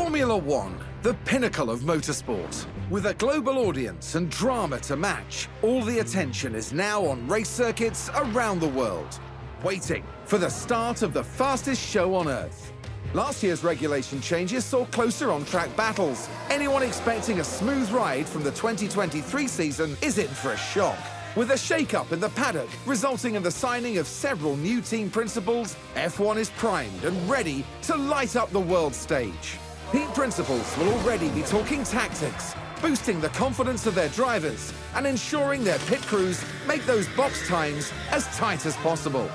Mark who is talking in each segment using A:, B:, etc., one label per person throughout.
A: Formula One, the pinnacle of motorsport. With a global audience and drama to match, all the attention is now on race circuits around the world, waiting for the start of the fastest show on Earth. Last year's regulation changes saw closer on-track battles. Anyone expecting a smooth ride from the 2023 season is in for a shock. With a shake-up in the paddock resulting in the signing of several new team principals, F1 is primed and ready to light up the world stage. Team principals will already be talking tactics, boosting the confidence of their drivers and ensuring their pit crews make those box times as tight as possible.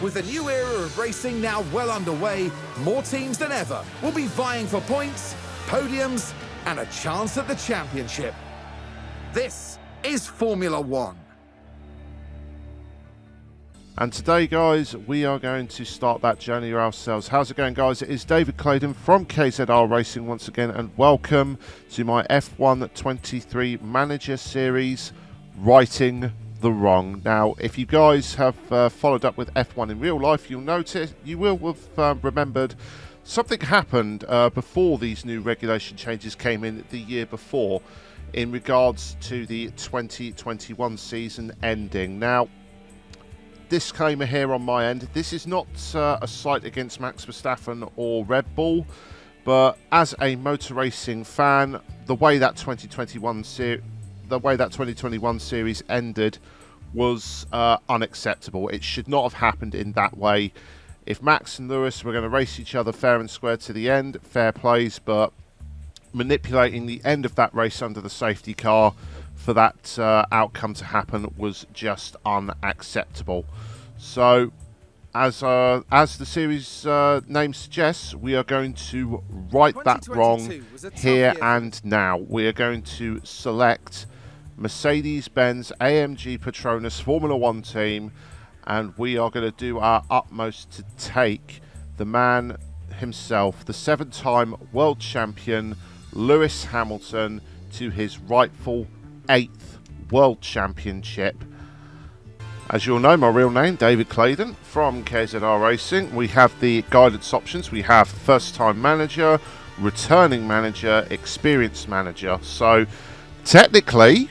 A: With a new era of racing now well underway, more teams than ever will be vying for points, podiums, and a chance at the championship. This is Formula One.
B: And today, guys, we are going to start that journey ourselves. How's it going, guys? It is David Claydon from KZR Racing once again, and welcome to my F1 23 Manager Series, Righting the Wrong. Now, if you guys have followed up with F1 in real life, you will have remembered something happened before these new regulation changes came in the year before in regards to the 2021 season ending. Now, disclaimer here on my end, this is not a slight against Max Verstappen or Red Bull, but as a motor racing fan, the way that 2021 series ended was unacceptable. It should not have happened in that way. If Max and Lewis were going to race each other fair and square to the end, fair plays, but manipulating the end of that race under the safety car for that outcome to happen was just unacceptable. So, as the series name suggests, we are going to right that wrong here and now. We are going to select Mercedes-Benz AMG Petronas Formula One team, and we are going to do our utmost to take the man himself, the 7-time world champion Lewis Hamilton, to his rightful 8th World Championship. As you'll know, my real name, David Claydon from KZR Racing. We have the guidance options. We have first time manager, returning manager, experienced manager. So technically,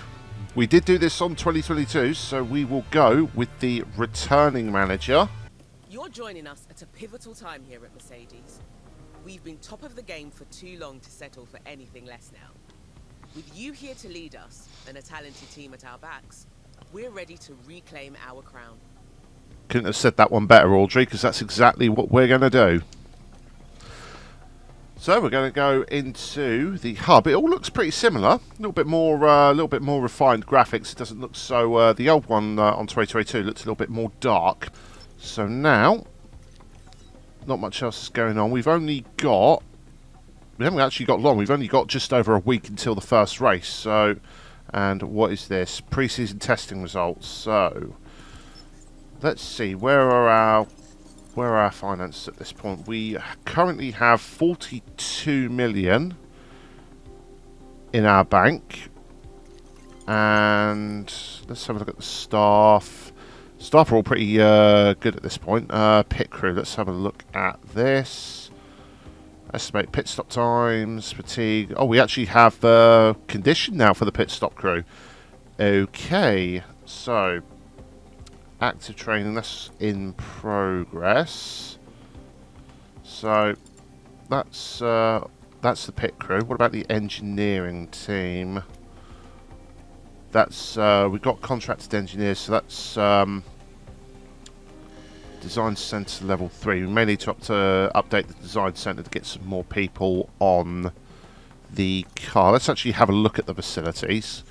B: we did do this on 2022, so we will go with the returning manager.
C: You're joining us at a pivotal time here at Mercedes. We've been top of the game for too long to settle for anything less now. With you here to lead us, and a talented team at our backs, we're ready to reclaim our crown.
B: Couldn't have said that one better, Audrey, because that's exactly what we're going to do. So we're going to go into the hub. It all looks pretty similar. A little bit more refined graphics. It doesn't look so. The old one on 2022 looks a little bit more dark. So now, not much else is going on. We haven't actually got long. We've only got just over a week until the first race. So, and what is this? Pre-season testing results. So, let's see. Where are our finances at this point? We currently have 42 million in our bank. And let's have a look at the staff. Staff are all pretty good at this point. Pit crew. Let's have a look at this. Estimate pit stop times, fatigue. Oh, we actually have condition now for the pit stop crew. Okay, so active training, that's in progress. So that's the pit crew. What about the engineering team? That's we've got contracted engineers, so that's Design Centre level 3. We may need to update the Design Centre to get some more people on the car. Let's actually have a look at the facilities.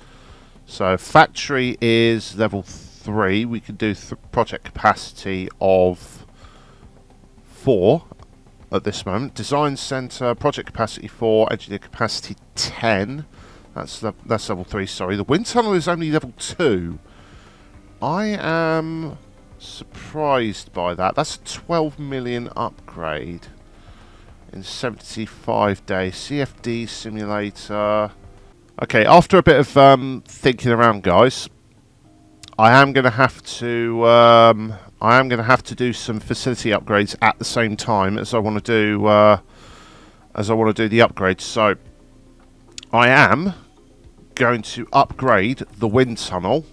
B: So factory is level 3. We can do project capacity of 4 at this moment. Design Centre, project capacity 4, engineer capacity 10. That's level 3, sorry. The wind tunnel is only level 2. I am surprised by that. That's a 12 million upgrade in 75 days. CFD simulator. Okay, after a bit of thinking around, guys, I am going to have to do some facility upgrades at the same time as I want to do as I want to do the upgrades. So I am going to upgrade the wind tunnel,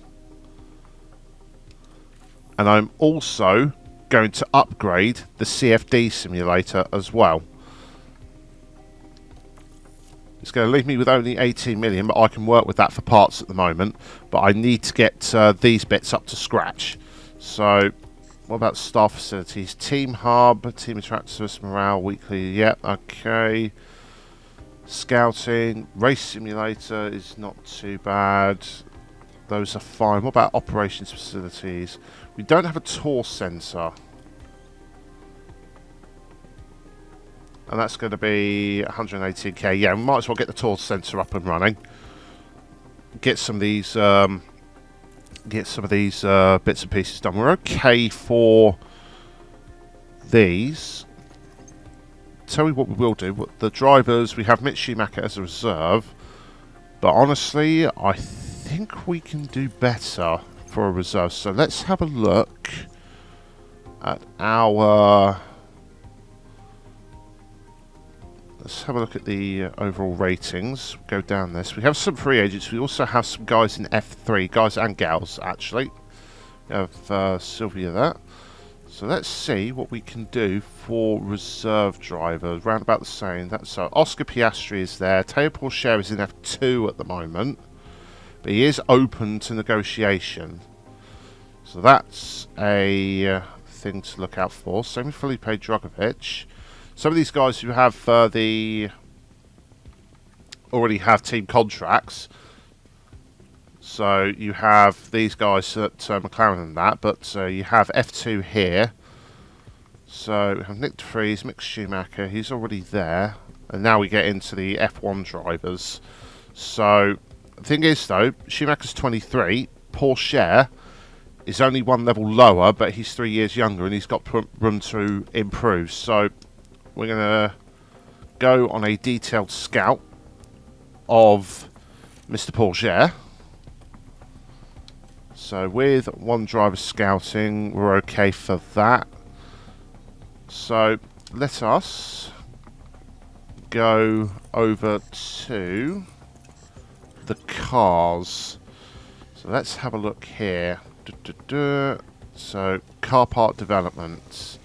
B: and I'm also going to upgrade the CFD simulator as well. It's going to leave me with only 18 million, but I can work with that for parts at the moment. But I need to get these bits up to scratch. So, what about staff facilities? Team hub, team attract service morale weekly. Yep, okay. Scouting, race simulator is not too bad. Those are fine. What about operations facilities? We don't have a tour centre. And that's going to be 118k. Yeah, we might as well get the tour centre up and running. Get some of these, bits and pieces done. We're okay for these. Tell me what we will do. The drivers, we have Mick Schumacher as a reserve, but honestly, I think we can do better for a reserve. So let's have a look at our. Let's have a look at the overall ratings. Go down this. We have some free agents. We also have some guys in F3, guys and gals actually. We have Sylvia there. So let's see what we can do for reserve drivers. Round about the same. That's Oscar Piastri is there. Teo Pourchaire is in F2 at the moment, but he is open to negotiation. So that's a thing to look out for. Same with Felipe Drugovich. Some of these guys who have already have team contracts. So you have these guys at McLaren and that, but you have F2 here. So we have Nick de Vries, Mick Schumacher, he's already there. And now we get into the F1 drivers. So the thing is though, Schumacher's 23, Pourchaire is only one level lower, but he's 3 years younger and he's got room to improve. So we're going to go on a detailed scout of Mr. Pourchaire. So with one driver scouting, we're okay for that. So let us go over to the cars. So let's have a look here. So car part development.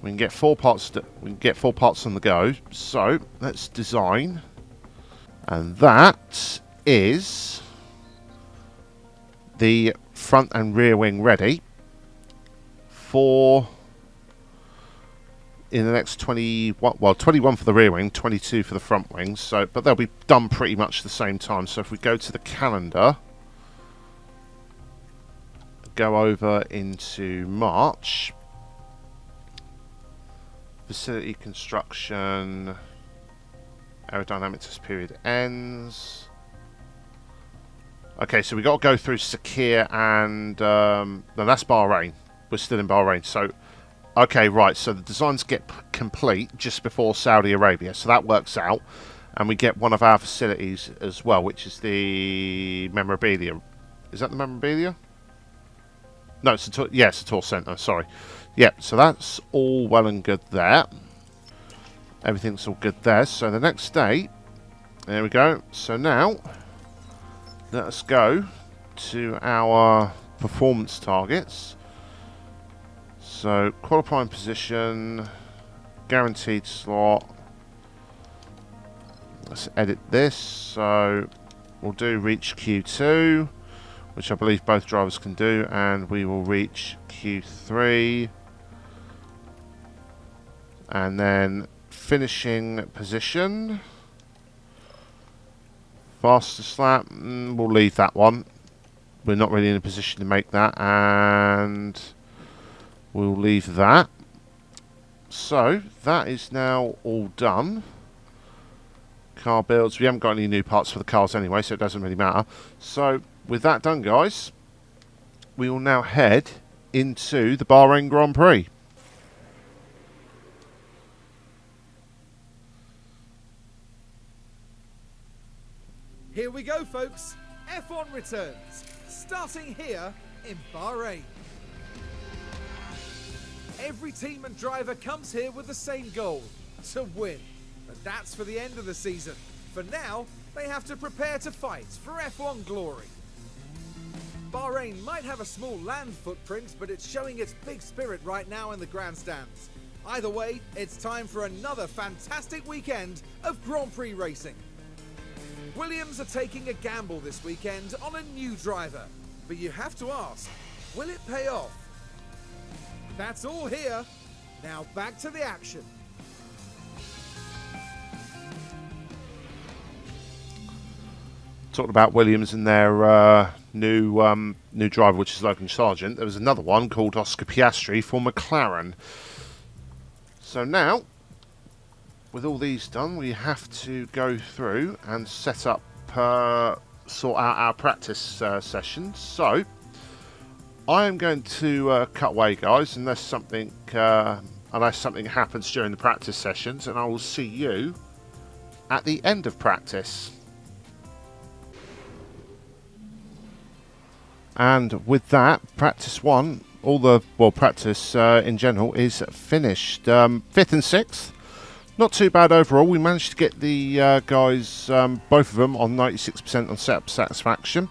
B: We can get 4 parts. We can get 4 parts on the go. So let's design, and that is the front and rear wing ready for in the next 21. Well, 21 for the rear wing, 22 for the front wing. So, but they'll be done pretty much the same time. So if we go to the calendar, go over into March. Facility construction, aerodynamic test period ends. Okay, so we got to go through Sakir and no, that's Bahrain. We're still in Bahrain. So, okay, right. So the designs get complete just before Saudi Arabia, so that works out, and we get one of our facilities as well, which is the memorabilia. Is that the memorabilia? No, it's a it's a tour centre. Sorry. Yep, so that's all well and good there. Everything's all good there. So the next day, there we go. So now, let us go to our performance targets. So qualifying position, guaranteed slot. Let's edit this. So we'll do reach Q2, which I believe both drivers can do, and we will reach Q3. And then finishing position, fastest lap, we'll leave that one. We're not really in a position to make that, and we'll leave that. So that is now all done. Car builds, we haven't got any new parts for the cars anyway, so it doesn't really matter. So with that done, guys, we will now head into the Bahrain Grand Prix.
A: Here we go, folks. F1 returns, starting here in Bahrain. Every team and driver comes here with the same goal, to win. But that's for the end of the season. For now, they have to prepare to fight for F1 glory. Bahrain might have a small land footprint, but it's showing its big spirit right now in the grandstands. Either way, it's time for another fantastic weekend of Grand Prix racing. Williams are taking a gamble this weekend on a new driver, but you have to ask, will it pay off? That's all here. Now back to the action.
B: Talking about Williams and their new driver, which is Logan Sargent. There was another one called Oscar Piastri for McLaren. So now, with all these done, we have to go through and set up, sort out our practice sessions. So I am going to cut away, guys, unless something happens during the practice sessions, and I will see you at the end of practice. And with that, practice one, practice in general is finished. 5th and 6th, not too bad overall. We managed to get the guys, both of them, on 96% on setup satisfaction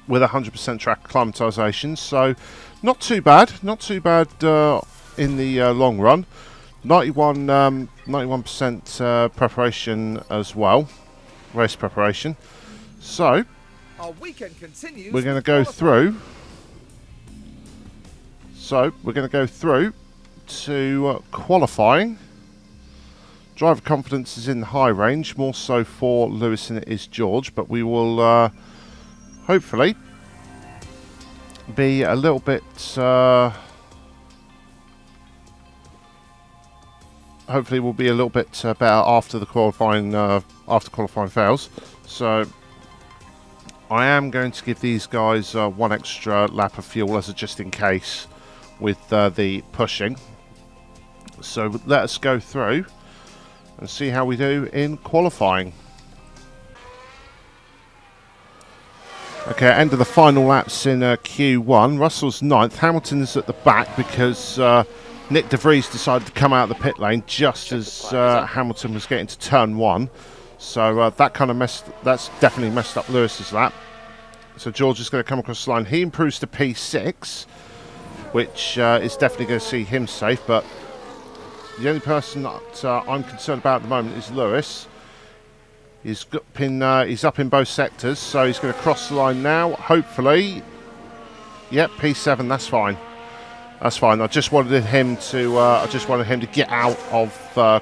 B: with 100% track acclimatisation. So not too bad in the long run. 91% preparation as well, race preparation. So
A: our weekend continues.
B: We're going to go through. So we're going to go through to qualifying. Driver confidence is in the high range, more so for Lewis than it is George, but we will hopefully be a little bit. Hopefully, we'll be a little bit better after the qualifying fails. So I am going to give these guys one extra lap of fuel as a just in case with the pushing. So let us go through and see how we do in qualifying. Okay, end of the final laps in Q1. Russell's 9th. Hamilton is at the back because Nick De Vries decided to come out of the pit lane just as Hamilton was getting to turn 1. So that's definitely messed up Lewis's lap. So George is going to come across the line. He improves to P6, which is definitely going to see him safe. But the only person that I'm concerned about at the moment is Lewis. He's up in both sectors, so he's going to cross the line now. Hopefully, yep, P7. That's fine. That's fine. I just wanted him to get out of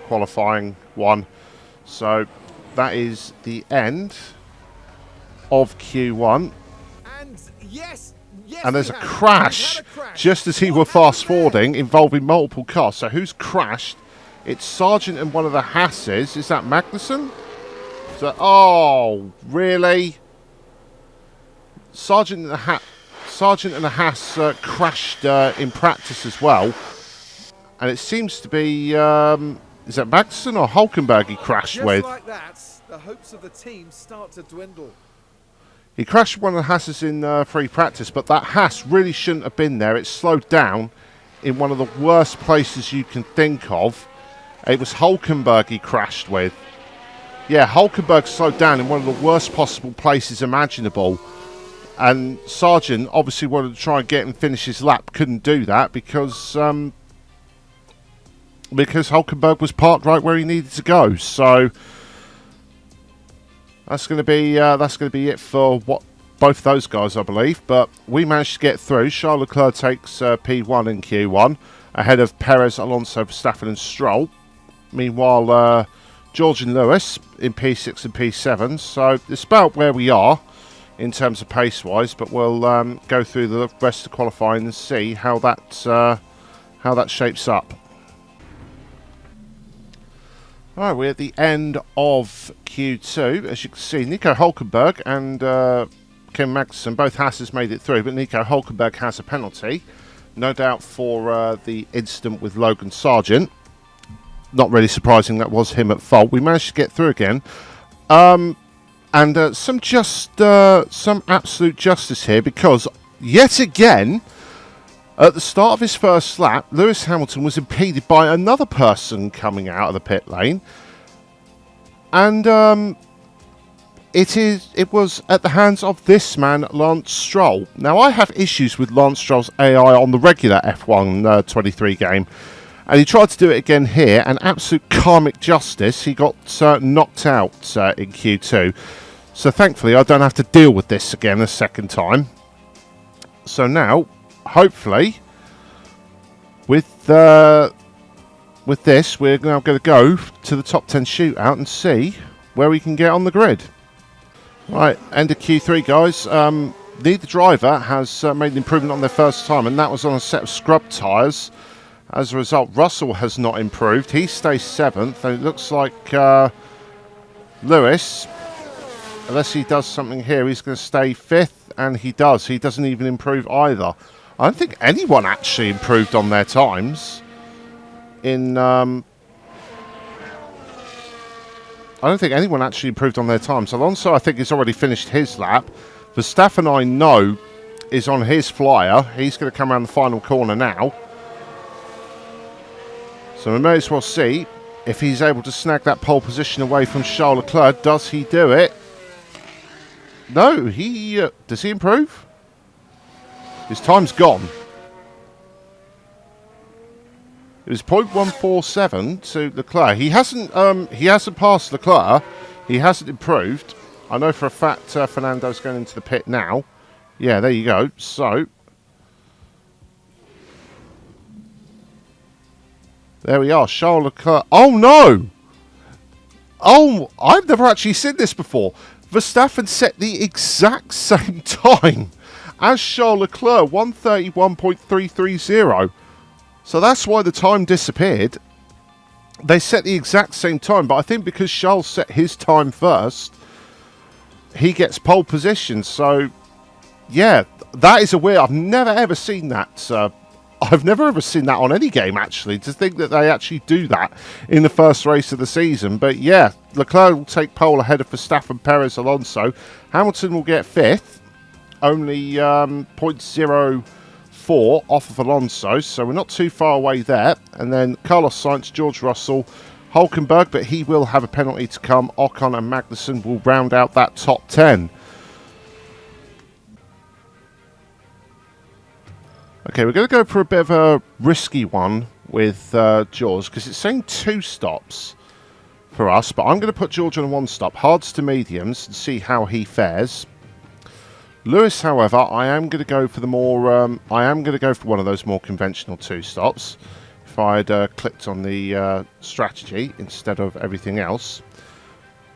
B: qualifying 1. So that is the end of Q1.
A: And yes,
B: and there's a crash just as he were fast forwarding involving multiple cars. So who's crashed? It's Sargent and one of the Hasses. Is that Magnussen? So, oh, really? Sargent and the Haas crashed in practice as well. And it seems to be, is that Magnussen or Hulkenberg he crashed
A: just
B: with?
A: Like that, the hopes of the team start to dwindle.
B: He crashed one of the Hasses in free practice, but that Haas really shouldn't have been there. It slowed down in one of the worst places you can think of. It was Hulkenberg he crashed with. Yeah, Hulkenberg slowed down in one of the worst possible places imaginable. And Sargent obviously wanted to try and get and finish his lap. Couldn't do that because Hulkenberg was parked right where he needed to go. So that's going to be it for both of those guys, I believe. But we managed to get through. Charles Leclerc takes P1 in Q1 ahead of Perez, Alonso, Verstappen and Stroll. Meanwhile, George and Lewis in P6 and P7. So it's about where we are in terms of pace-wise. But we'll go through the rest of the qualifying and see how that shapes up. Alright, we're at the end of Q2. As you can see, Nico Hulkenberg and Kim Magnussen, both Hasses made it through, but Nico Hulkenberg has a penalty. No doubt for the incident with Logan Sargent. Not really surprising that was him at fault. We managed to get through again. And some absolute justice here, because yet again, At the start of his first lap, Lewis Hamilton was impeded by another person coming out of the pit lane. And it was at the hands of this man, Lance Stroll. Now, I have issues with Lance Stroll's AI on the regular F1 23 game. And he tried to do it again here, and absolute karmic justice. He got knocked out in Q2. So thankfully, I don't have to deal with this again a second time. So now, hopefully, with this, we're now going to go to the top 10 shootout and see where we can get on the grid. Right, end of Q3, guys. Neither driver has made an improvement on their first time, and that was on a set of scrub tyres. As a result, Russell has not improved. He stays 7th, and it looks like Lewis, unless he does something here, he's going to stay 5th, and he does. He doesn't even improve either. I don't think anyone actually improved on their times. I don't think anyone actually improved on their times. Alonso, I think, has already finished his lap. Verstappen, I know, is on his flyer. He's going to come around the final corner now. So we may as well see if he's able to snag that pole position away from Charles Leclerc. Does he do it? No, does he improve? His time's gone. It was 0.147 to Leclerc. He hasn't passed Leclerc. He hasn't improved. I know for a fact Fernando's going into the pit now. Yeah, there you go. So there we are. Charles Leclerc. Oh no! Oh, I've never actually seen this before. Verstappen set the exact same time as Charles Leclerc, 1:31.330. So that's why the time disappeared. They set the exact same time, but I think because Charles set his time first, he gets pole position. So, yeah, that is a weird. I've never ever seen that. I've never ever seen that on any game, actually, to think that they actually do that in the first race of the season. But, yeah, Leclerc will take pole ahead of Verstappen, Perez, Alonso. Hamilton will get 5th, only 0.04 off of Alonso, so we're not too far away there. And then Carlos Sainz, George Russell, Hulkenberg, but he will have a penalty to come. Ocon and Magnussen will round out that top 10. Okay, we're going to go for a bit of a risky one with George, because it's saying 2 stops for us, but I'm going to put George on a 1 stop, hards to mediums, and see how he fares. Lewis, however, I am going to go for the more. I am going to go for one of those more conventional 2 stops. If I'd clicked on the strategy instead of everything else,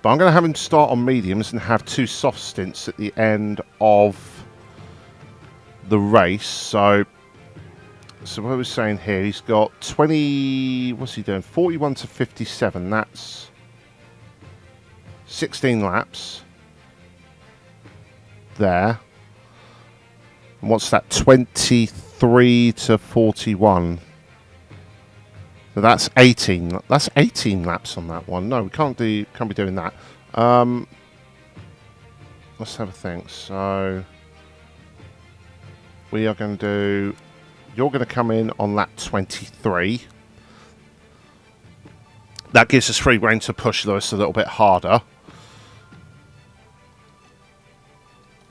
B: but I'm going to have him start on mediums and have 2 soft stints at the end of the race. So what we're saying here, he's got 20. What's he doing? 41 to 57. That's 16 laps. There. And what's that? 23 to 41. So that's 18. That's 18 laps on that one. No, we can't be doing that. Let's have a think. So we are going to do. You're going to come in on lap 23. That gives us free rein to push Lewis a little bit harder.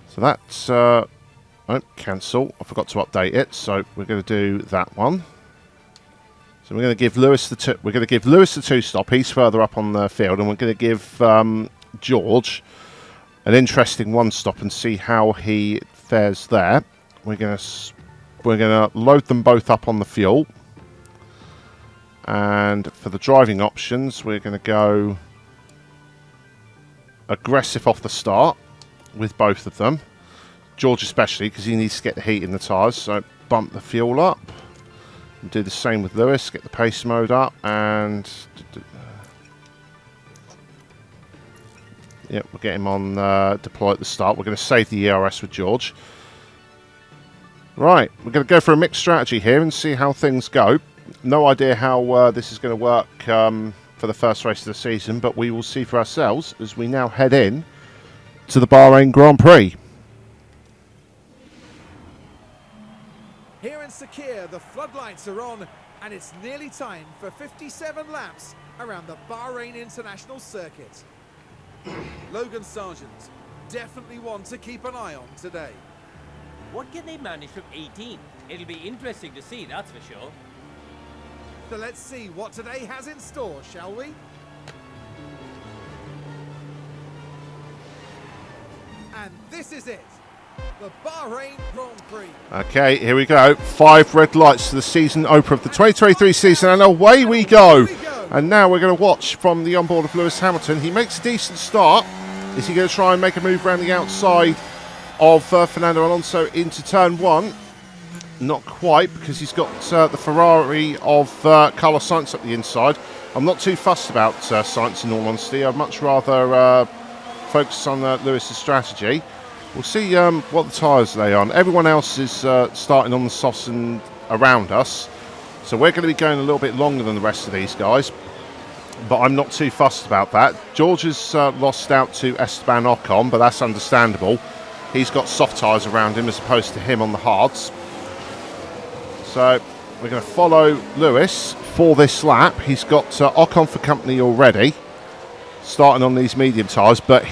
B: So that's cancel. I forgot to update it, so we're going to do that one. So we're going to give Lewis the 2 stop. He's further up on the field, and we're going to give George an interesting 1 stop and see how he fares there. We're going to load them both up on the fuel, and for the driving options, we're going to go aggressive off the start with both of them. George especially, because he needs to get the heat in the tyres, so bump the fuel up. And do the same with Lewis, get the pace mode up, and yep, we'll get him on deploy at the start. We're going to save the ERS with George. Right, we're going to go for a mixed strategy here and see how things go. No idea how this is going to work for the first race of the season, but we will see for ourselves as we now head in to the Bahrain Grand Prix.
A: Here in Sakir, the floodlights are on, and it's nearly time for 57 laps around the Bahrain International Circuit. Logan Sargent, definitely one to keep an eye on today.
D: What can they manage from 18th? It'll be interesting to see, that's for sure.
A: So let's see what today has in store, shall we? And this is it, the Bahrain Grand Prix.
B: Okay, here we go. 5 red lights to the season opener of the 2023 season, and away we go. And now we're going to watch from the onboard of Lewis Hamilton. He makes a decent start. Is he going to try and make a move around the outside of Fernando Alonso into turn 1? Not quite, because he's got the Ferrari of Carlos Sainz up the inside. I'm not too fussed about Sainz, in all honesty. I'd much rather focus on Lewis's strategy. We'll see what the tyres lay on. Everyone else is starting on the softs and around us, so we're going to be going a little bit longer than the rest of these guys, but I'm not too fussed about that. George has lost out to Esteban Ocon, but that's understandable. He's got soft tyres around him as opposed to him on the hards. So we're going to follow Lewis for this lap. He's got Ocon for company already, starting on these medium tyres, but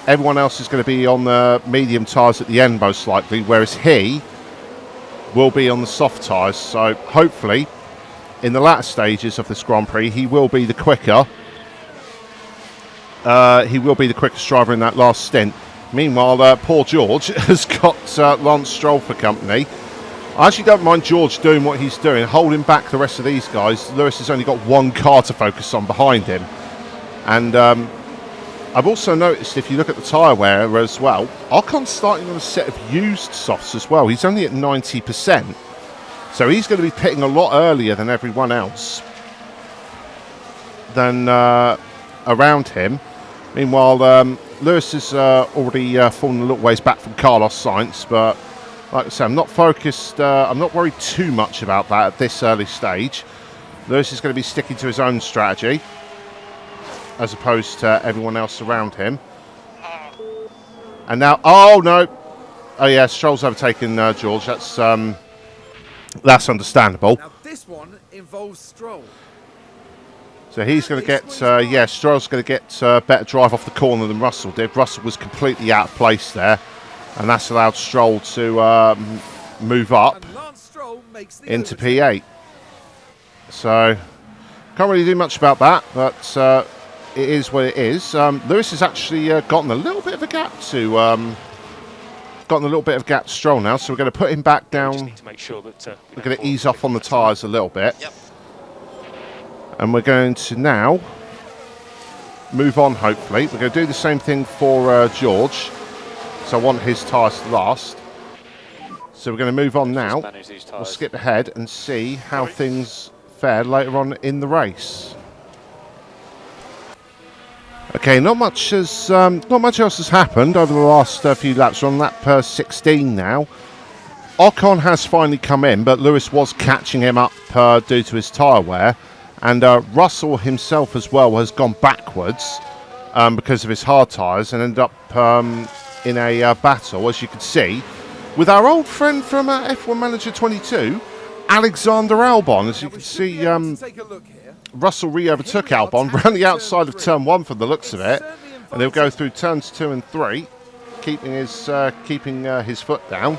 B: everyone else is going to be on the medium tyres at the end most likely, whereas he will be on the soft tyres. So hopefully in the latter stages of this Grand Prix he will be the quicker. He will be the quickest driver in that last stint. Meanwhile, poor George has got Lance Stroll for company. I actually don't mind George doing what he's doing, holding back the rest of these guys. Lewis has only got one car to focus on behind him. And I've also noticed, if you look at the tyre wear as well, Ocon's starting on a set of used softs as well. He's only at 90%. So he's going to be pitting a lot earlier than everyone else than around him. Meanwhile, Lewis has already fallen a little ways back from Carlos Sainz, but like I say, I'm not focused, I'm not worried too much about that at this early stage. Lewis is going to be sticking to his own strategy as opposed to everyone else around him. And now, oh no, oh yeah, Stroll's overtaken George. That's understandable.
A: Now this one involves Stroll.
B: So he's going to get, Stroll's going to get better drive off the corner than Russell did. Russell was completely out of place there, and that's allowed Stroll to move up into P8. So can't really do much about that, but it is what it is. Lewis has actually gotten a little bit of a gap to Stroll now, so we're going to put him back down.
E: Just need to make sure that
B: we're going to ease off on the tyres a little bit.
E: Yep.
B: And we're going to now move on, hopefully. We're going to do the same thing for George. So I want his tyres to last. So we're going to move on now. We'll skip ahead and see how things fare later on in the race. Okay, not much else has happened over the last few laps. We're on lap 16 now. Ocon has finally come in, but Lewis was catching him up due to his tyre wear. And Russell himself as well has gone backwards because of his hard tyres and ended up in a battle, as you can see, with our old friend from F1 Manager 22, Alexander Albon. As you can see, Russell re-overtook Albon around the outside of turn 1 from the looks of it, and he'll go through turns 2 and 3, keeping his foot down.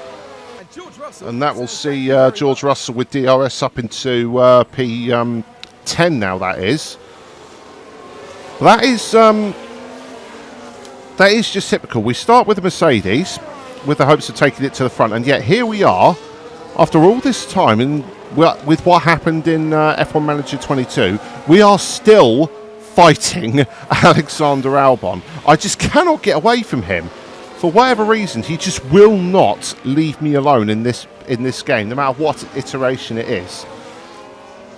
B: And that will see George Russell with DRS up into P10 now, that is. That is just typical. We start with a Mercedes with the hopes of taking it to the front, and yet here we are after all this time, and with what happened in F1 Manager 22, we are still fighting Alexander Albon. I just cannot get away from him. For whatever reason, he just will not leave me alone in this game, no matter what iteration it is.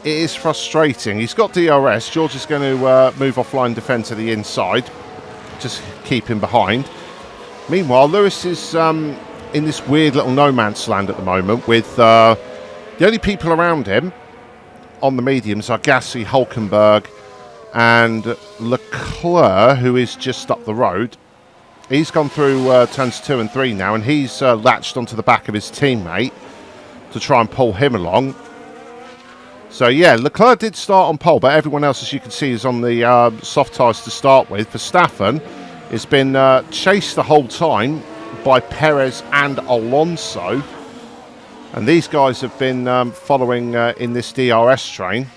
B: It is frustrating. He's got DRS. George is going to move offline, defend to the inside, just keep him behind. Meanwhile, Lewis is in this weird little no man's land at the moment, with the only people around him on the mediums are Gasly, Hulkenberg, and Leclerc, who is just up the road. He's gone through turns 2 and 3 now, and he's latched onto the back of his teammate. to try and pull him along. So yeah, Leclerc did start on pole, but everyone else, as you can see, is on the soft tyres to start with. Verstappen has been chased the whole time by Perez and Alonso, and these guys have been following in this DRS train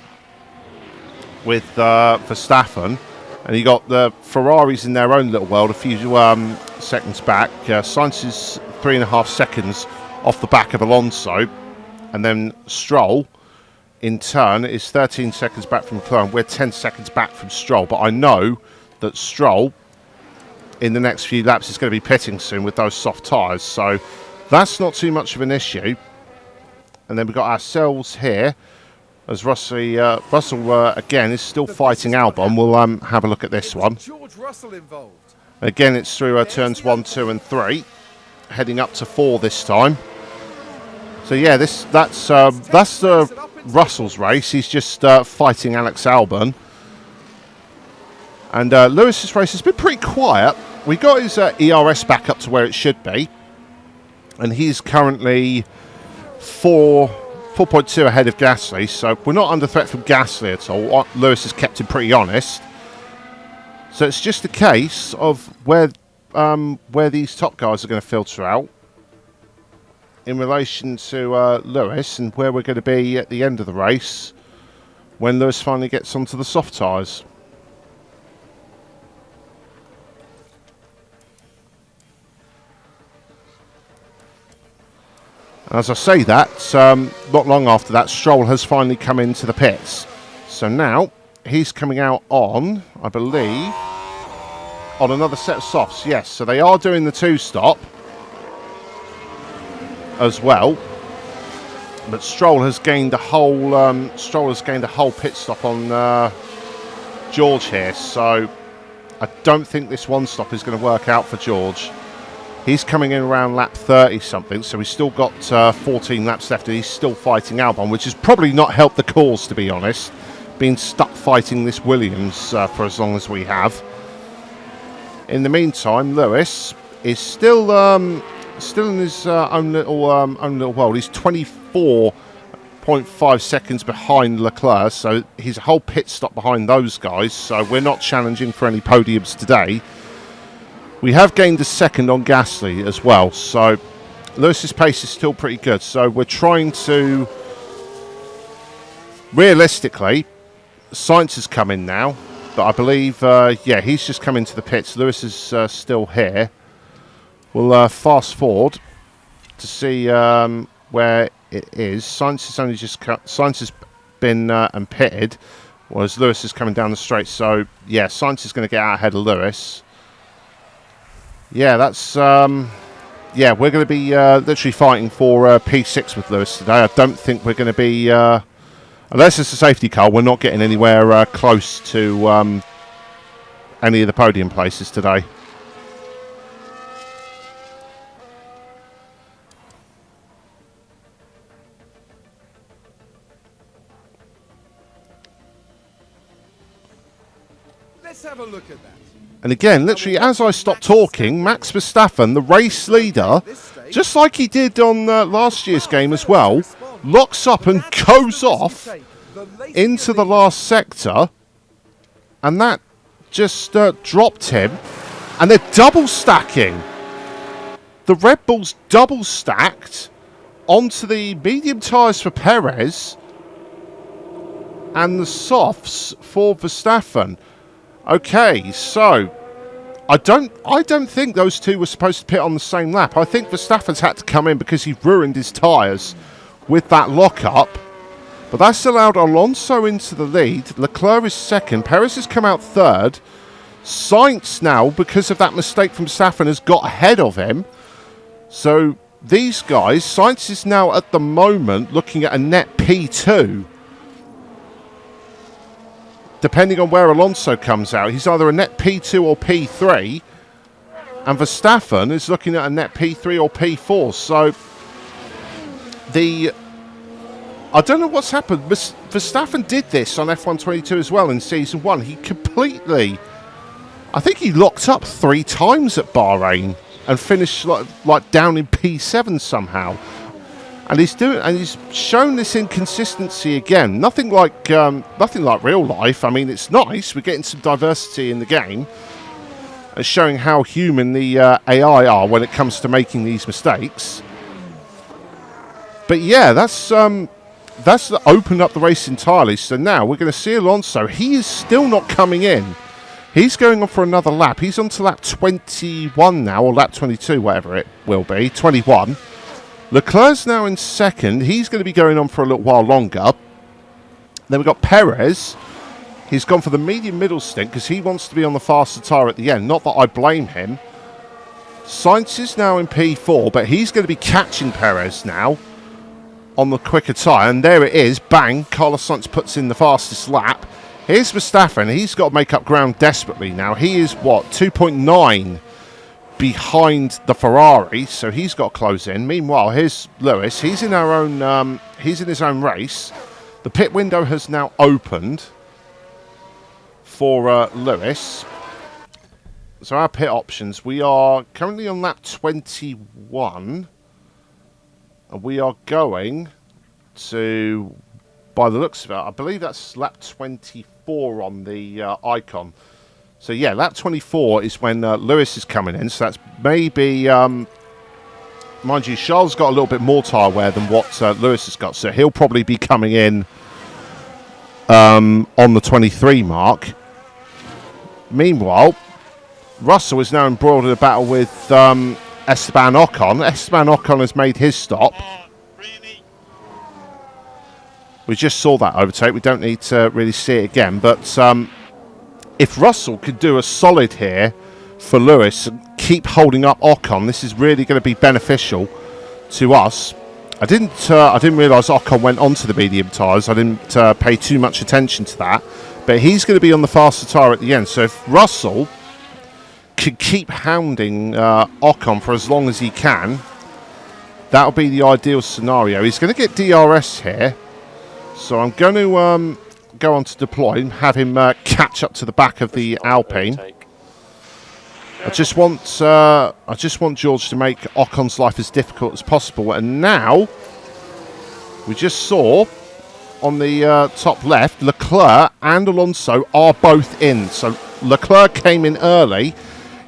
B: with Verstappen, and you got the Ferraris in their own little world a few seconds back. Sainz is 3.5 seconds off the back of Alonso, and then Stroll in turn is 13 seconds back from Leclerc. We're 10 seconds back from Stroll, but I know that Stroll in the next few laps is going to be pitting soon with those soft tyres, so that's not too much of an issue. And then we've got ourselves here as Russell again is still fighting Albon. We'll have a look at this one.
A: George Russell involved.
B: Again, it's through turns 1, 2 and 3, heading up to 4 this time. So yeah, that's the Russell's race. He's just fighting Alex Albon. And Lewis's race has been pretty quiet. We got his ERS back up to where it should be, and he's currently 4.2 ahead of Gasly, so we're not under threat from Gasly at all. Lewis has kept him pretty honest. So it's just a case of where these top guys are going to filter out in relation to Lewis, and where we're going to be at the end of the race when Lewis finally gets onto the soft tyres. As I say that, not long after that, Stroll has finally come into the pits. So now he's coming out on, I believe, on another set of softs. Yes, so they are doing the 2-stop as well. But Stroll has gained a whole pit stop on George here. So I don't think this 1-stop is going to work out for George. He's coming in around lap 30 something, so he's still got 14 laps left, and he's still fighting Albon, which has probably not helped the cause, to be honest, being stuck fighting this Williams for as long as we have. In the meantime, Lewis is still in his own little world. He's 24.5 seconds behind Leclerc, so he's a whole pit stop behind those guys. So we're not challenging for any podiums today. We have gained a second on Gasly as well, so Lewis's pace is still pretty good. So we're trying to, realistically, Sainz has come in now, but I believe, yeah, he's just come into the pits. Lewis is still here. We'll fast forward to see where it is. Sainz has been and pitted, whereas Lewis is coming down the straight. So yeah, Sainz is going to get out ahead of Lewis. Yeah, that's yeah, we're going to be literally fighting for P6 with Lewis today. I don't think we're going to be, unless it's a safety car, we're not getting anywhere close to any of the podium places today.
A: Let's have a look at that.
B: And again, literally, as I stopped talking, Max Verstappen, the race leader, just like he did on last year's game as well, locks up and goes off into the last sector. And that just dropped him. And they're double stacking. The Red Bull's double stacked onto the medium tyres for Perez and the softs for Verstappen. Okay, so I don't think those two were supposed to pit on the same lap. I think Verstappen's had to come in because he ruined his tyres with that lockup. But that's allowed Alonso into the lead. Leclerc is second. Perez has come out third. Sainz now, because of that mistake from Verstappen, has got ahead of him. So these guys, Sainz is now at the moment looking at a net P2. Depending on where Alonso comes out, he's either a net P2 or P3. And Verstappen is looking at a net P3 or P4. So, I don't know what's happened. Verstappen did this on F1 22 as well in Season 1. He completely, I think he locked up 3 times at Bahrain and finished like down in P7 somehow. And he's shown this inconsistency again. Nothing like real life. I mean, it's nice. We're getting some diversity in the game. It's showing how human the AI are when it comes to making these mistakes. But yeah, that's opened up the race entirely. So now we're going to see Alonso. He is still not coming in. He's going on for another lap. He's on to lap 21 now, or lap 22, whatever it will be. 21. Leclerc's now in second. He's going to be going on for a little while longer. Then we've got Perez. He's gone for the medium-middle stint because he wants to be on the faster tyre at the end. Not that I blame him. Sainz is now in P4, but he's going to be catching Perez now on the quicker tyre. And there it is. Bang. Carlos Sainz puts in the fastest lap. Here's Verstappen. He's got to make up ground desperately now. He is, 2.9 behind the Ferrari, so he's got to close in. Meanwhile, here's Lewis. He's in his own race. The pit window has now opened for Lewis. So our pit options, we are currently on lap 21, and we are going to, by the looks of it, I believe that's lap 24 on the icon. So yeah, lap 24 is when Lewis is coming in. So that's maybe, mind you, Charles got a little bit more tyre wear than what Lewis has got. So he'll probably be coming in on the 23 mark. Meanwhile, Russell is now embroiled in a battle with Esteban Ocon. Esteban Ocon has made his stop. We just saw that overtake. We don't need to really see it again. But if Russell could do a solid here for Lewis and keep holding up Ocon, this is really going to be beneficial to us. I didn't realise Ocon went onto the medium tyres. I didn't pay too much attention to that. But he's going to be on the faster tyre at the end. So if Russell could keep hounding Ocon for as long as he can, that'll be the ideal scenario. He's going to get DRS here. So I'm going to go on to deploy and have him catch up to the back of the Alpine. I just want George to make Ocon's life as difficult as possible. And now we just saw on the top left, Leclerc and Alonso are both in. So Leclerc came in early.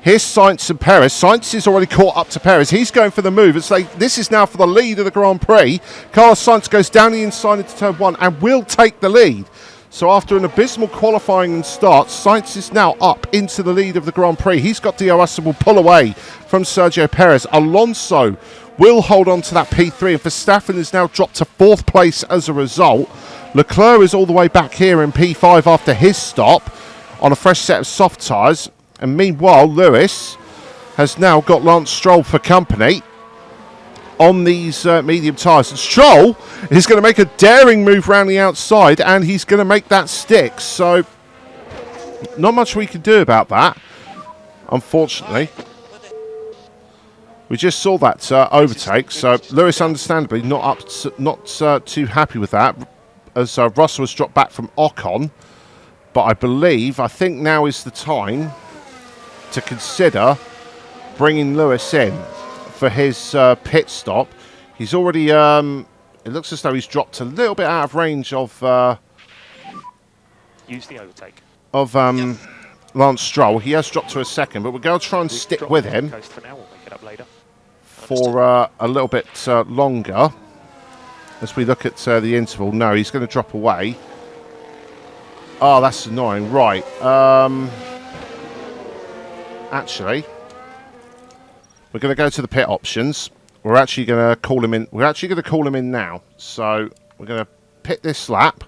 B: Here's Sainz and Perez. Sainz is already caught up to Perez. He's going for the move. It's like this is now for the lead of the Grand Prix. Carlos Sainz goes down the inside into turn 1 and will take the lead. So after an abysmal qualifying and start, Sainz is now up into the lead of the Grand Prix. He's got DRS and will pull away from Sergio Perez. Alonso will hold on to that P3, and Verstappen is now dropped to 4th place as a result. Leclerc is all the way back here in P5 after his stop on a fresh set of soft tyres. And meanwhile, Lewis has now got Lance Stroll for company on these medium tyres. And Stroll is going to make a daring move around the outside, and he's going to make that stick. So, not much we can do about that, unfortunately. We just saw that overtake, so Lewis understandably not too happy with that, as Russell was dropped back from Ocon. But I think now is the time to consider bringing Lewis in for his pit stop. He's already, it looks as though he's dropped a little bit out of range of
E: use the overtake
B: of Lance Stroll. He has dropped to a second, but we're going to try and stick with him for a little bit longer as we look at the interval. No, he's going to drop away. Oh, that's annoying. Right. Actually, we're going to go to the pit options. We're actually going to call him in. We're actually going to call him in now. So we're going to pit this lap,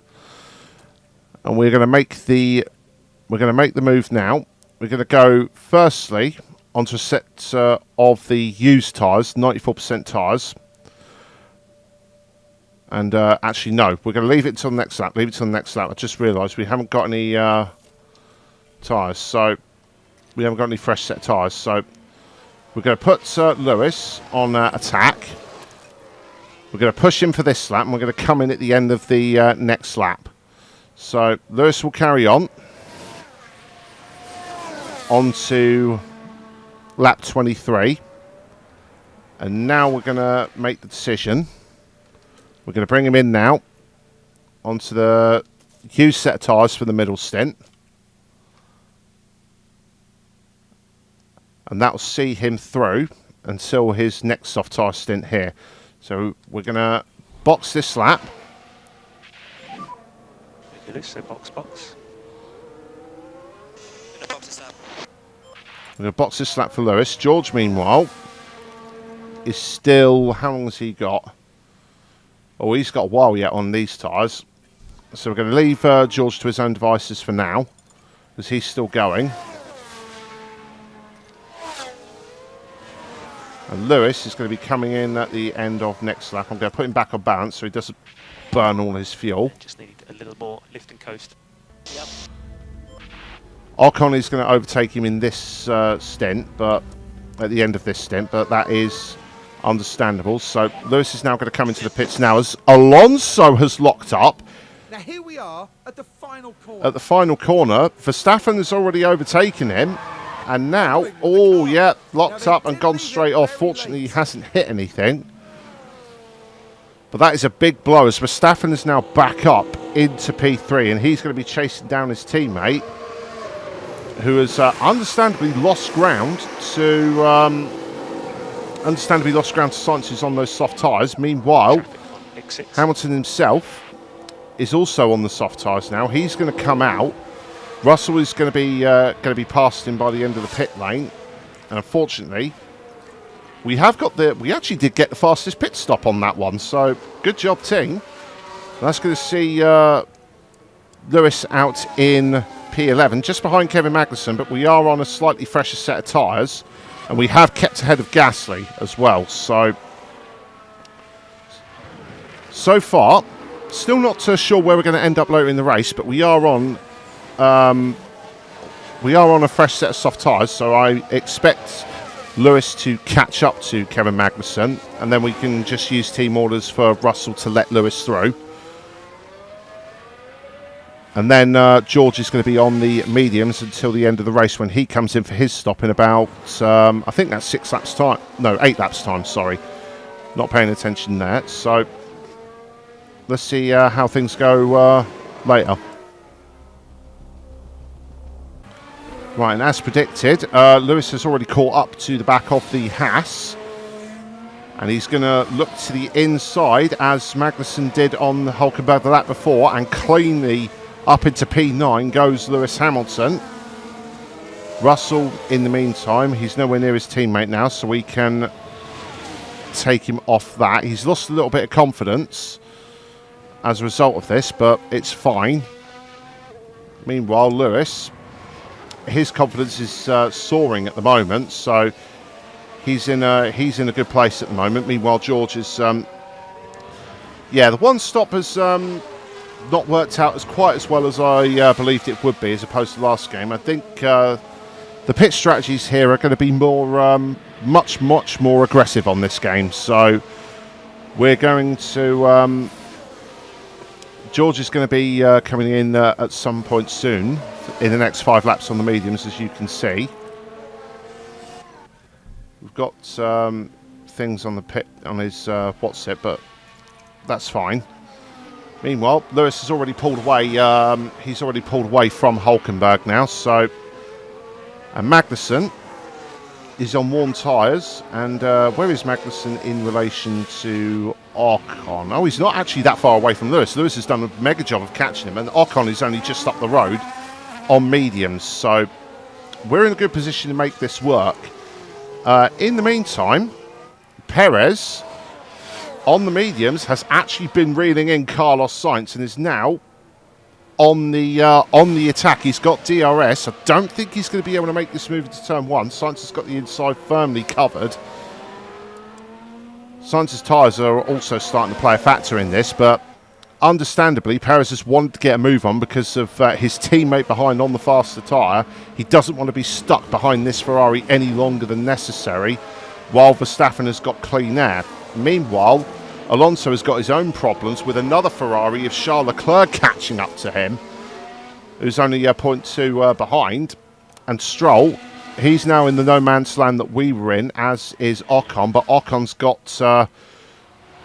B: and we're going to make the move now. We're going to go firstly onto a set of the used tyres, 94% tyres. And actually, no, we're going to leave it until the next lap. Leave it until the next lap. I just realised we haven't got any tyres, so we haven't got any fresh set tyres. So we're going to put Lewis on attack. We're going to push him for this lap, and we're going to come in at the end of the next lap. So Lewis will carry on to lap 23. And now we're going to make the decision We're going to bring him in now onto the used set of tyres for the middle stint. And that will see him through until his next soft tyre stint here. So we're going to box this lap.
E: So box.
B: We're going to box this lap for Lewis. George, meanwhile, is still... How long has he got? Oh, he's got a while yet on these tyres. So we're going to leave George to his own devices for now, as he's still going. And Lewis is going to be coming in at the end of next lap. I'm going to put him back on balance so he doesn't burn all his fuel.
E: Just need a little more lift and coast. Yep.
B: Ocon is going to overtake him in this stint, but at the end of this stint, but that is understandable. So Lewis is now going to come into the pits now as Alonso has locked up.
A: Now here we are at the final corner.
B: At the final corner, Verstappen has already overtaken him. And now, oh yeah, locked up and gone straight off. Fortunately, he hasn't hit anything. But that is a big blow as Verstappen is now back up into P3. And he's going to be chasing down his teammate, who has understandably lost ground to Sainz, who's on those soft tyres. Meanwhile, Hamilton himself is also on the soft tyres now. He's going to come out. Russell is going to be past him by the end of the pit lane, and unfortunately, we actually did get the fastest pit stop on that one. So good job, team. That's going to see Lewis out in P11, just behind Kevin Magnussen, but we are on a slightly fresher set of tyres, and we have kept ahead of Gasly as well. So far, still not sure where we're going to end up later in the race, but we are on a fresh set of soft tyres, so I expect Lewis to catch up to Kevin Magnussen, and then we can just use team orders for Russell to let Lewis through. And then George is going to be on the mediums until the end of the race when he comes in for his stop in about, I think that's 8 laps time, sorry. Not paying attention there. So let's see how things go later. Right, and as predicted, Lewis has already caught up to the back of the Haas. And he's going to look to the inside, as Magnussen did on the Hulkenberg the lap before, and cleanly up into P9 goes Lewis Hamilton. Russell, in the meantime, he's nowhere near his teammate now, so we can take him off that. He's lost a little bit of confidence as a result of this, but it's fine. Meanwhile, Lewis, his confidence is soaring at the moment, so he's in a good place at the moment. Meanwhile, George is, the one stop has not worked out quite as well as I believed it would be, as opposed to last game. I think the pit strategies here are going to be more, much more aggressive on this game. So we're going to. George is going to be coming in at some point soon in the next 5 laps on the mediums, as you can see. We've got things on the pit on his WhatsApp, but that's fine. Meanwhile, Lewis has already pulled away. He's already pulled away from Hulkenberg now. So, and Magnussen is on worn tyres. And where is Magnussen in relation to Ocon? Oh, he's not actually that far away from Lewis. Lewis has done a mega job of catching him, and Ocon is only just up the road on mediums. So we're in a good position to make this work. In the meantime, Perez on the mediums has actually been reeling in Carlos Sainz and is now on the attack. He's got DRS. I don't think he's going to be able to make this move into turn 1. Sainz has got the inside firmly covered. Sainz's tyres are also starting to play a factor in this, but understandably, Perez has wanted to get a move on because of his teammate behind on the faster tyre. He doesn't want to be stuck behind this Ferrari any longer than necessary, while Verstappen has got clean air. Meanwhile, Alonso has got his own problems with another Ferrari of Charles Leclerc catching up to him, who's only 0.2 behind. And Stroll, he's now in the no man's land that we were in, as is Ocon, but Ocon's got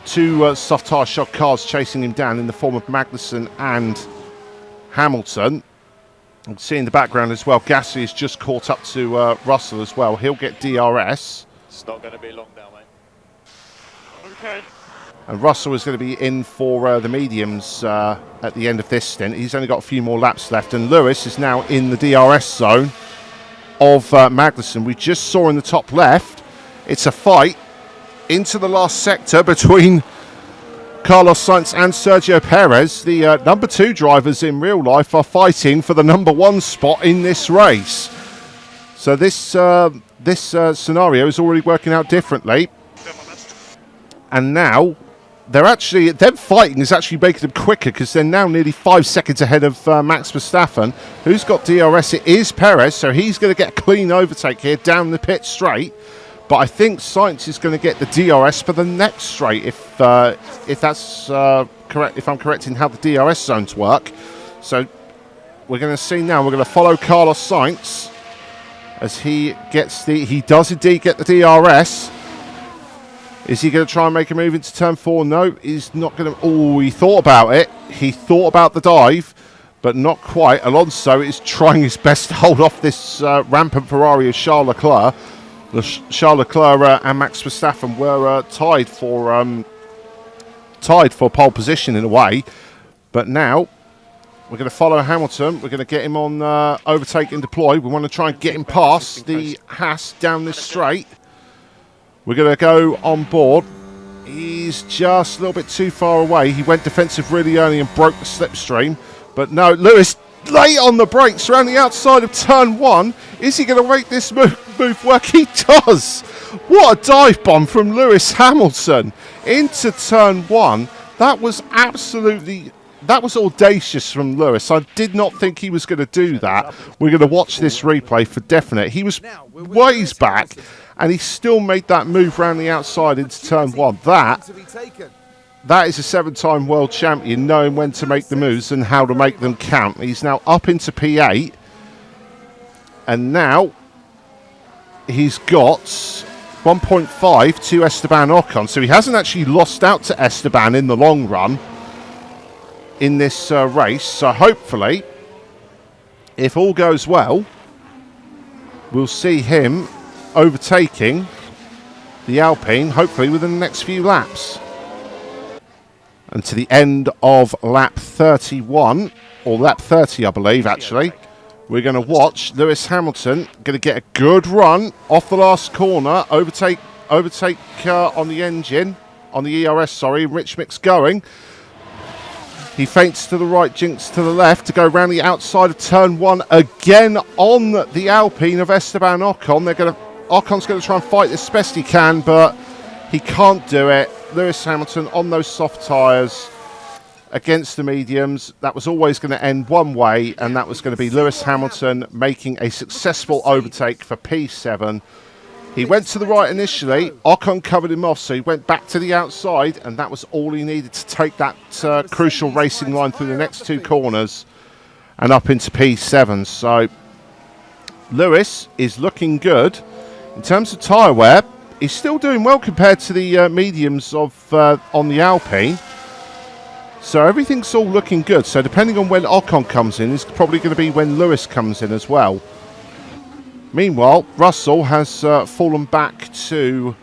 B: two soft tyre shod cars chasing him down in the form of Magnussen and Hamilton. You can see in the background as well, Gasly has just caught up to Russell as well. He'll get DRS.
F: It's not going to be long now, mate.
E: Okay.
B: And Russell is going to be in for the mediums at the end of this stint. He's only got a few more laps left. And Lewis is now in the DRS zone of Magnussen. We just saw in the top left, it's a fight into the last sector between Carlos Sainz and Sergio Perez. The number 2 drivers in real life are fighting for the number 1 spot in this race. So this scenario is already working out differently. And now them fighting is actually making them quicker, because they're now nearly 5 seconds ahead of Max Verstappen, who's got DRS. It is Perez, so he's going to get a clean overtake here down the pit straight. But I think Sainz is going to get the DRS for the next straight, if that's correct. If I'm correct in how the DRS zones work. So we're going to see now. We're going to follow Carlos Sainz as he does indeed get the DRS. Is he going to try and make a move into turn 4? No, he's not going to. Oh, he thought about it. He thought about the dive, but not quite. Alonso is trying his best to hold off this rampant Ferrari of Charles Leclerc. Charles Leclerc and Max Verstappen were tied for pole position in a way. But now we're going to follow Hamilton. We're going to get him on overtake and deploy. We want to try and get him past the Haas down this straight. We're going to go on board. He's just a little bit too far away. He went defensive really early and broke the slipstream. But no, Lewis late on the brakes around the outside of turn 1. Is he going to make this move work? He does. What a dive bomb from Lewis Hamilton into turn 1. That was audacious from Lewis. I did not think he was going to do that. We're going to watch this replay for definite. He was ways back, and he still made that move around the outside into turn 1. That is a 7-time world champion, knowing when to make the moves and how to make them count. He's now up into P8. And now he's got 1.5 to Esteban Ocon. So he hasn't actually lost out to Esteban in the long run in this race. So hopefully, if all goes well, we'll see him overtaking the Alpine, hopefully within the next few laps. And to the end of lap 31, or lap 30, I believe, actually, we're going to watch Lewis Hamilton going to get a good run off the last corner, overtake on the engine, on the ERS, sorry, Rich Mix going. He feints to the right, jinks to the left to go around the outside of turn 1 again on the Alpine of Esteban Ocon. Ocon's going to try and fight as best he can, but he can't do it. Lewis Hamilton on those soft tyres against the mediums. That was always going to end one way, and that was going to be Lewis Hamilton making a successful overtake for P7. He went to the right initially. Ocon covered him off, so he went back to the outside, and that was all he needed to take that crucial racing line through the next 2 corners and up into P7. So Lewis is looking good. In terms of tyre wear, he's still doing well compared to the mediums of on the Alpine. So everything's all looking good. So depending on when Ocon comes in, it's probably going to be when Lewis comes in as well. Meanwhile, Russell has fallen back to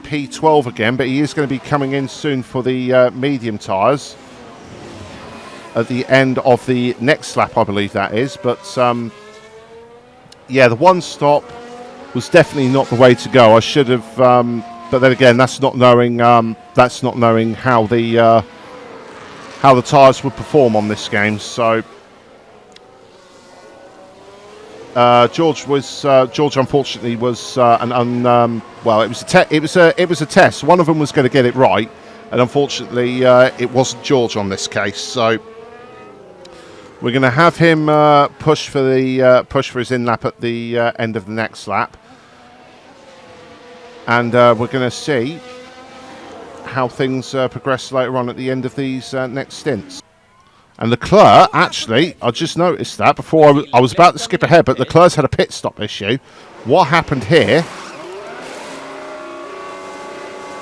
B: P12 again, but he is going to be coming in soon for the medium tyres at the end of the next lap, I believe that is. But yeah, the one stop was definitely not the way to go. I should have, but then again, that's not knowing how the tyres would perform on this game. So George unfortunately was well, it was a test. One of them was going to get it right, and unfortunately it wasn't George on this case. So we're going to have him push for his in lap at the end of the next lap, and we're going to see how things progress later on at the end of these next stints. And Leclerc, actually, I just noticed that before I was about to skip ahead, but Leclerc's had a pit stop issue. What happened here?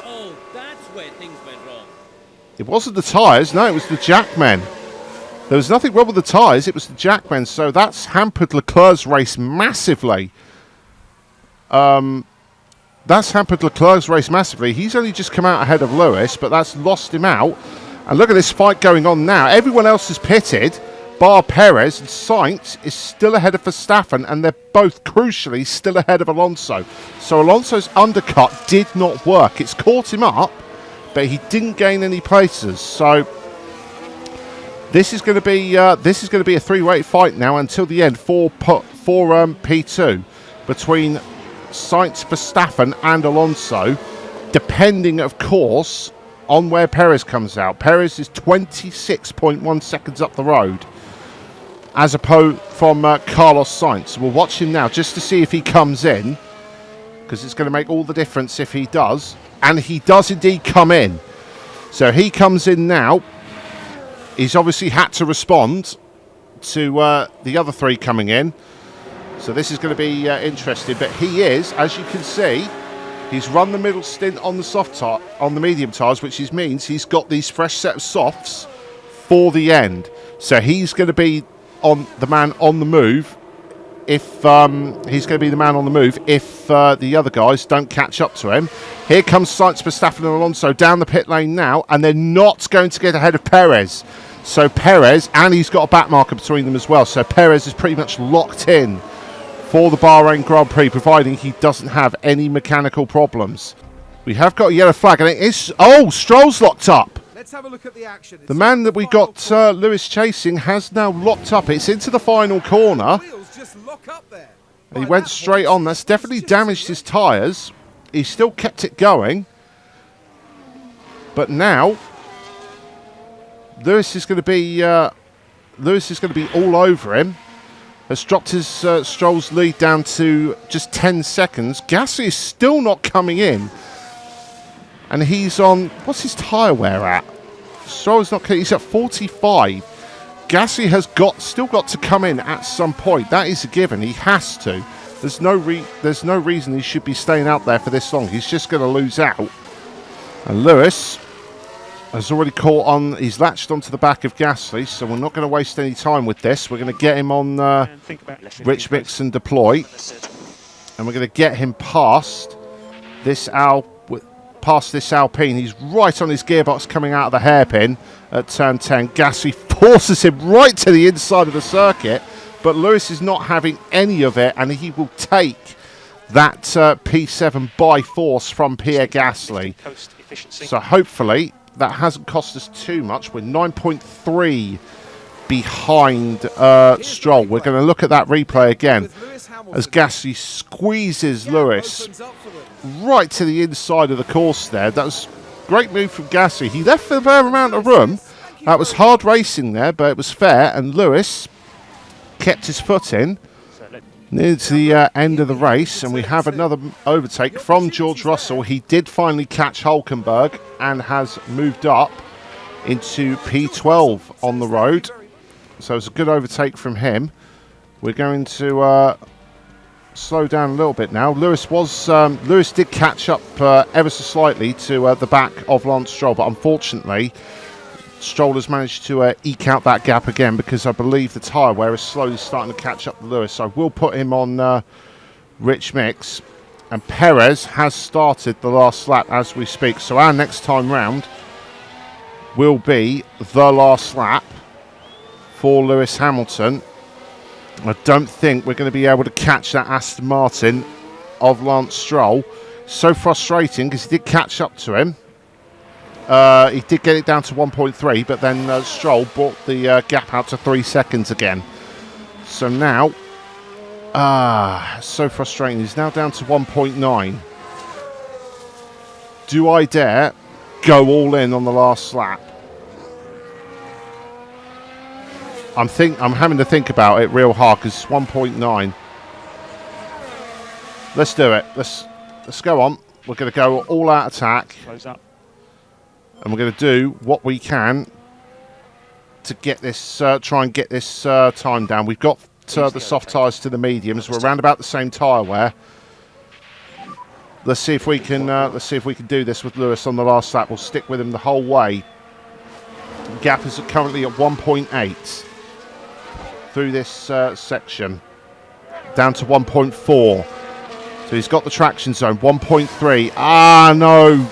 D: Oh, that's where things went wrong.
B: It wasn't the tyres, no, it was the jackmen. There was nothing wrong with the tyres, it was the jackmen, so that's hampered Leclerc's race massively. He's only just come out ahead of Lewis, but that's lost him out. And look at this fight going on now. Everyone else is pitted, bar Perez, and Sainz is still ahead of Verstappen, and they're both crucially still ahead of Alonso. So Alonso's undercut did not work. It's caught him up, but he didn't gain any places. So this is going to be a three-way fight now until the end for P2 between Sainz, Verstappen and Alonso, depending, of course, on where Perez comes out. Perez is 26.1 seconds up the road, as opposed from Carlos Sainz. We'll watch him now just to see if he comes in, because it's going to make all the difference if he does. And he does indeed come in. So he comes in now. He's obviously had to respond to the other three coming in. So this is going to be interesting. But he is, as you can see, he's run the middle stint on the on the medium tyres, which means he's got these fresh set of softs for the end. So he's going to be the man on the move. If the other guys don't catch up to him. Here comes Sainz, Verstappen and Alonso down the pit lane now, and they're not going to get ahead of Perez. So Perez, and he's got a back marker between them as well. So Perez is pretty much locked in for the Bahrain Grand Prix, providing he doesn't have any mechanical problems. We have got a yellow flag, and it is... Oh, Stroll's locked up.
A: Let's have a look at the action.
B: The man that we got Lewis chasing has now locked up. It's into the final corner. He went straight on. That's definitely damaged his tyres. He still kept it going. But now, Lewis is going to be all over him. Has dropped his Stroll's lead down to just 10 seconds. Gasly is still not coming in. And he's on... What's his tyre wear at? Stroll's not... He's at 45. Gasly has still got to come in at some point. That is a given. He has to. There's no reason he should be staying out there for this long. He's just going to lose out. And Lewis has already caught on. He's latched onto the back of Gasly, so we're not going to waste any time with this. We're going to get him on Rich Mix and Deploy, and we're going to get him past this Alpine. He's right on his gearbox coming out of the hairpin at turn 10. Gasly forces him right to the inside of the circuit, but Lewis is not having any of it, and he will take that P7 by force from Pierre Gasly. So hopefully that hasn't cost us too much. We're 9.3 behind Stroll. We're going to look at that replay again as Gasly squeezes Lewis right to the inside of the course there. That was a great move from Gasly. He left a fair amount of room. That was hard racing there, but it was fair, and Lewis kept his foot in near to the end of the race, and we have another overtake from George Russell. He did finally catch Hulkenberg and has moved up into P12 on the road, so it's a good overtake from him. We're going to slow down a little bit now. Lewis did catch up ever so slightly to the back of Lance Stroll, but unfortunately Stroll has managed to eke out that gap again, because I believe the tyre wear is slowly starting to catch up to Lewis. So we'll put him on Rich Mix. And Perez has started the last lap as we speak. So our next time round will be the last lap for Lewis Hamilton. I don't think we're going to be able to catch that Aston Martin of Lance Stroll. So frustrating, because he did catch up to him. He did get it down to 1.3, but then Stroll brought the gap out to 3 seconds again. So now, so frustrating. He's now down to 1.9. Do I dare go all in on the last lap? I'm having to think about it real hard, because it's 1.9. Let's do it. Let's go on. We're going to go all out attack.
E: Close up.
B: And we're going to do what we can to get this, try and get this time down. We've got the soft tyres to the mediums. We're around about the same tyre wear. Let's see if we can do this with Lewis on the last lap. We'll stick with him the whole way. Gap is currently at 1.8 through this section, down to 1.4. So he's got the traction zone. 1.3. Ah, no.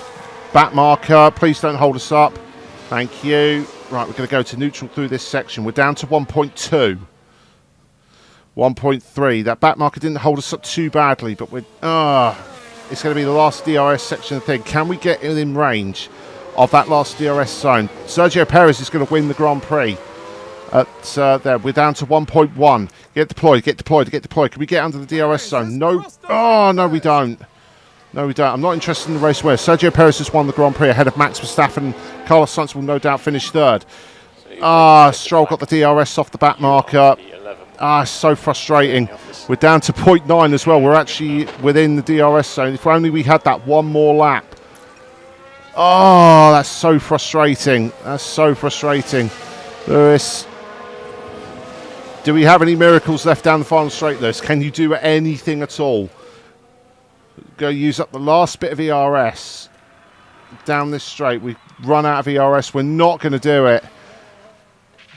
B: Back marker. Please don't hold us up. Thank you. Right, we're going to go to neutral through this section. We're down to 1.2. 1.3. That back marker didn't hold us up too badly, but we're... it's going to be the last DRS section thing. Can we get in range of that last DRS zone? Sergio Perez is going to win the Grand Prix. There, we're down to 1.1. Get deployed, get deployed, get deployed. Can we get under the DRS zone? No. Oh, no, we don't. No, we don't. I'm not interested in the race where Sergio Perez has won the Grand Prix ahead of Max Verstappen. Carlos Sainz will no doubt finish third. Stroll got the DRS off the back marker. It's so frustrating. We're down to 0.9 as well. We're actually within the DRS zone. If only we had that one more lap. Oh, that's so frustrating. That's so frustrating. Lewis, do we have any miracles left down the final straight, Lewis? Can you do anything at all? Go use up the last bit of ERS down this straight. We've run out of ERS. We're not going to do it.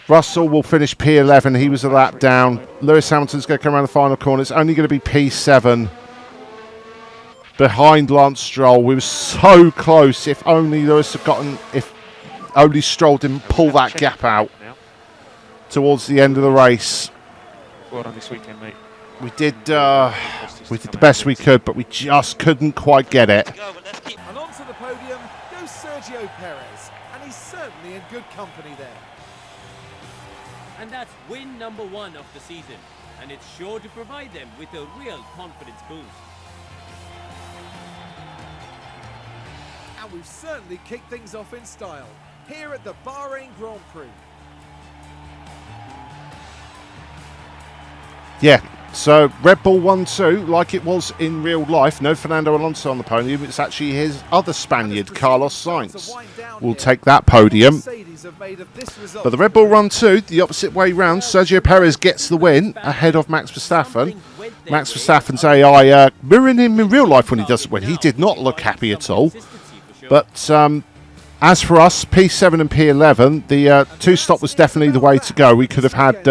B: Russell will finish P11. He was a lap down. Lewis Hamilton's going to come around the final corner. It's only going to be P7 behind Lance Stroll. We were so close. If only Lewis had gotten... If only Stroll didn't pull that gap out towards the end of the race.
E: Well done this weekend, mate.
B: We did the best we could, but we just couldn't quite get it.
A: And onto the podium goes Sergio Perez, and he's certainly in good company there.
D: And that's win number 1 of the season, and it's sure to provide them with a real confidence boost.
A: And we've certainly kicked things off in style here at the Bahrain Grand Prix.
B: Yeah, so Red Bull 1-2, like it was in real life. No Fernando Alonso on the podium. It's actually his other Spaniard, Carlos Sainz, will take that podium. But the Red Bull Run 2, the opposite way round, Sergio Perez gets the win ahead of Max Verstappen. Max Verstappen's AI mirroring him in real life when he doesn't win. He did not look happy at all. But as for us, P7 and P11, the two-stop was definitely the way to go. We could have had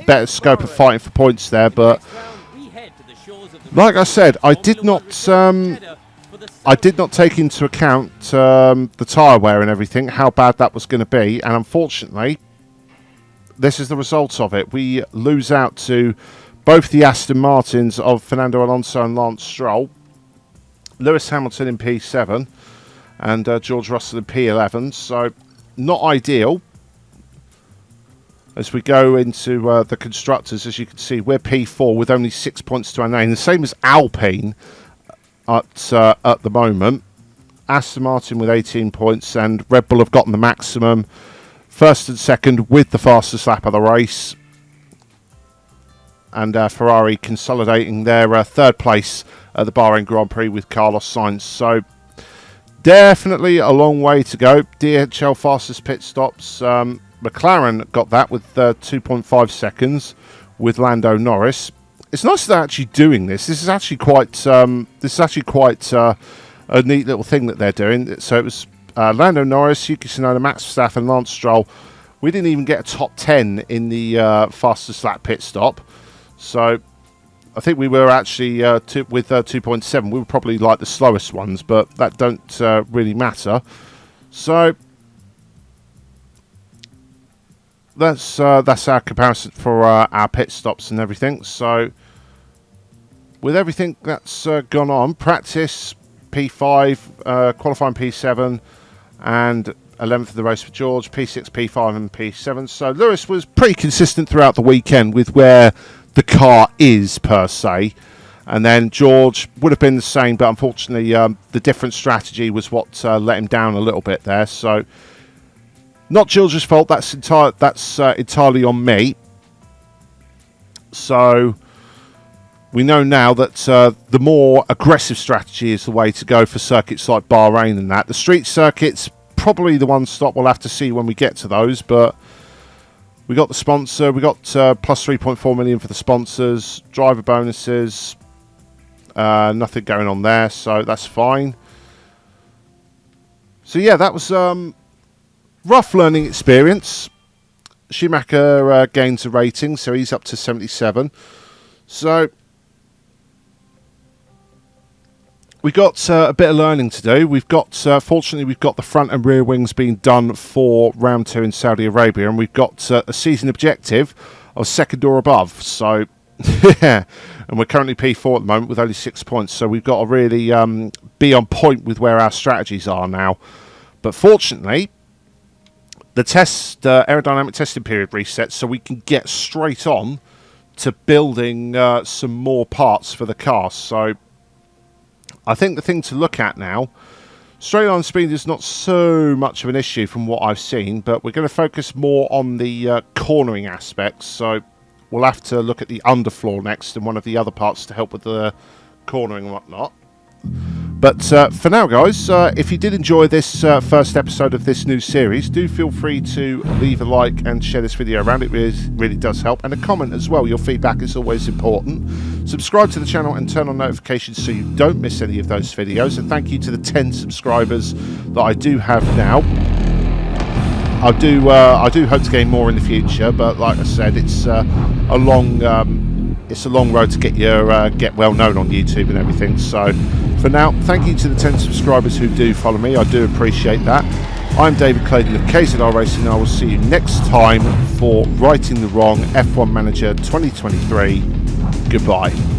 B: better scope of fighting for points there, but like I said, I did not take into account the tyre wear and everything, how bad that was going to be, and unfortunately, this is the result of it. We lose out to both the Aston Martins of Fernando Alonso and Lance Stroll, Lewis Hamilton in P7, and George Russell in P11, so not ideal. As we go into the constructors, as you can see, we're P4 with only 6 points to our name. The same as Alpine at the moment. Aston Martin with 18 points, and Red Bull have gotten the maximum. First and second with the fastest lap of the race. And Ferrari consolidating their third place at the Bahrain Grand Prix with Carlos Sainz. So definitely a long way to go. DHL fastest pit stops. McLaren got that with 2.5 seconds with Lando Norris. It's nice that they're actually doing this. This is actually quite a neat little thing that they're doing. So it was Lando Norris, Yuki Tsunoda, Max Verstappen, Lance Stroll. We didn't even get a top 10 in the fastest lap pit stop. So I think we were actually with 2.7. We were probably like the slowest ones, but that don't really matter. So that's our comparison for our pit stops and everything. So with everything that's gone on, practice P5, qualifying P7, and 11th of the race for George, P6, P5 and P7. So Lewis was pretty consistent throughout the weekend with where the car is per se. And then George would have been the same, but unfortunately the different strategy was what let him down a little bit there. So not George's fault. That's entirely on me. So we know now that the more aggressive strategy is the way to go for circuits like Bahrain and that. The street circuits, probably the one stop we'll have to see when we get to those. But we got the sponsor. We got plus 3.4 million for the sponsors. Driver bonuses. Nothing going on there, so that's fine. So yeah, that was rough learning experience. Schumacher gains a rating, so he's up to 77. So we got a bit of learning to do. We've got, fortunately, we've got the front and rear wings being done for round 2 in Saudi Arabia, and we've got a season objective of second or above. So, yeah, and we're currently P4 at the moment with only 6 points. So we've got to really be on point with where our strategies are now. But fortunately, the aerodynamic testing period resets, so we can get straight on to building some more parts for the car. So I think the thing to look at now, straight line speed is not so much of an issue from what I've seen, but we're going to focus more on the cornering aspects. So we'll have to look at the underfloor next and one of the other parts to help with the cornering and whatnot. But for now, guys, if you did enjoy this first episode of this new series, do feel free to leave a like and share this video around. It really does help. And a comment as well. Your feedback is always important. Subscribe to the channel and turn on notifications so you don't miss any of those videos. And thank you to the 10 subscribers that I do have now. I do hope to gain more in the future, but like I said, it's a long road to get well known on YouTube and everything. So for now, thank you to the 10 subscribers who do follow me. I do appreciate that. I'm David Clayton of KZR Racing, and I will see you next time for Righting the Wrong F1 Manager 2023. Goodbye.